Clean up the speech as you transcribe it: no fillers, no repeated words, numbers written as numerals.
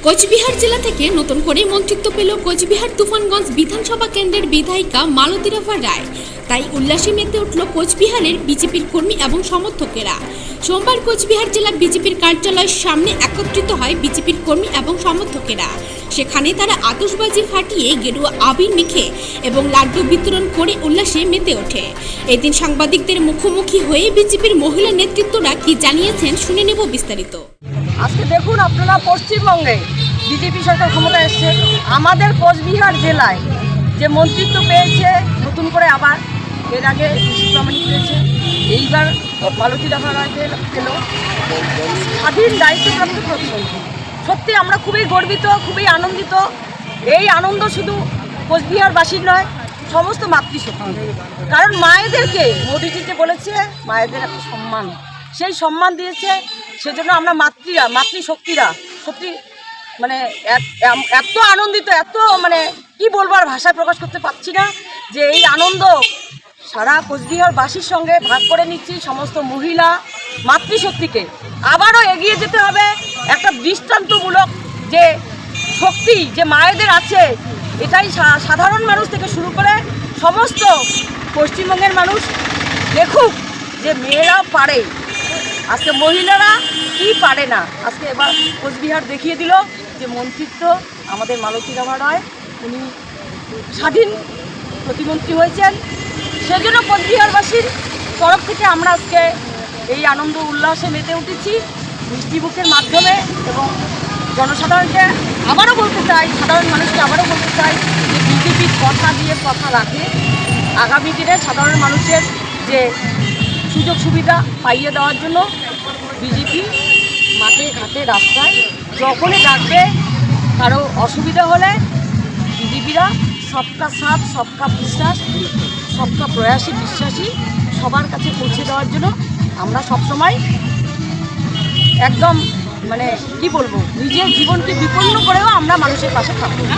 কোচবিহার জেলা থেকে নতুন করে মন্ত্রিত্ব পেল কোচবিহার তুফানগঞ্জ বিধানসভা কেন্দ্রের বিধায়িকা মালতী রাভা রায়। তাই উল্লাসে মেতে উঠল কোচবিহারের বিজেপির কর্মী এবং সমর্থকেরা। সোমবার কোচবিহার জেলা বিজেপির কার্যালয়ের সামনে একত্রিত হয় বিজেপির কর্মী এবং সমর্থকেরা। সেখানে তারা আতশবাজি ফাটিয়ে গেরুয়া আবির মেখে এবং লাড্ডু বিতরণ করে উল্লাসে মেতে ওঠে। এদিন সাংবাদিকদের মুখোমুখি হয়ে বিজেপির মহিলা নেতৃত্বরা কি জানিয়েছেন শুনে নেব বিস্তারিত। আজকে দেখুন আপনারা, পশ্চিমবঙ্গে বিজেপি সরকার ক্ষমতায় এসছে। আমাদের কোচবিহার জেলায় যে মন্ত্রিত্ব পেয়েছে নতুন করে, আবার এর আগে প্রামাণিক পেয়েছে, এইবার মালতী রাভা রায় পেল স্বাধীন দায়িত্বপ্রাপ্ত প্রতিমন্ত্রী। সত্যি আমরা খুবই গর্বিত, খুবই আনন্দিত। এই আনন্দ শুধু কোচবিহারবাসীর নয়, সমস্ত মাতৃশক্তি। কারণ মায়েদেরকে মোদিজি যে বলেছে মায়েদের একটা সম্মান, সেই সম্মান দিয়েছে। সেজন্য আমরা মাতৃশক্তিরা সত্যি মানে এত আনন্দিত, এত মানে কি বলবো, আর ভাষায় প্রকাশ করতে পারছি না যে এই আনন্দ সারা কোচবিহারবাসীর সঙ্গে ভাগ করে নিচ্ছি। সমস্ত মহিলা মাতৃশক্তিকে আবারও এগিয়ে যেতে হবে। একটা দৃষ্টান্তমূলক যে শক্তি যে মায়েদের আছে, এটাই সাধারণ মানুষ থেকে শুরু করে সমস্ত পশ্চিমবঙ্গের মানুষ দেখুক যে মেয়েরাও পারে। আজকে মহিলারা কি পারে না, আজকে এবার কোচবিহার দেখিয়ে দিল যে মন্ত্রিত্ব আমাদের মালতী রাভা রায়, উনি স্বাধীন প্রতিমন্ত্রী হয়েছেন। সেজন্য কোচবিহারবাসীর তরফ থেকে আমরা আজকে এই আনন্দ উল্লাসে মেতে উঠেছি মিষ্টিমুখের মাধ্যমে। এবং জনসাধারণকে আবারও বলতে চাই, সাধারণ মানুষকে আবারও বলতে চাই যে বিজেপি কথা দিয়ে কথা রাখে। আগামী দিনে সাধারণ মানুষের যে সুযোগ সুবিধা পাইয়ে দেওয়ার জন্য বিজেপি মাঠে ঘাটে রাস্তায় যখনই ডাকবে, কারো অসুবিধা হলে বিজেপিরা সবকা সাথ সবকা বিশ্বাস সবকা প্রয়াসী বিশ্বাসী সবার কাছে পৌঁছে দেওয়ার জন্য আমরা সবসময় একদম মানে কি বলবো, নিজের জীবনকে বিপন্ন করেও আমরা মানুষের পাশে থাকবো না।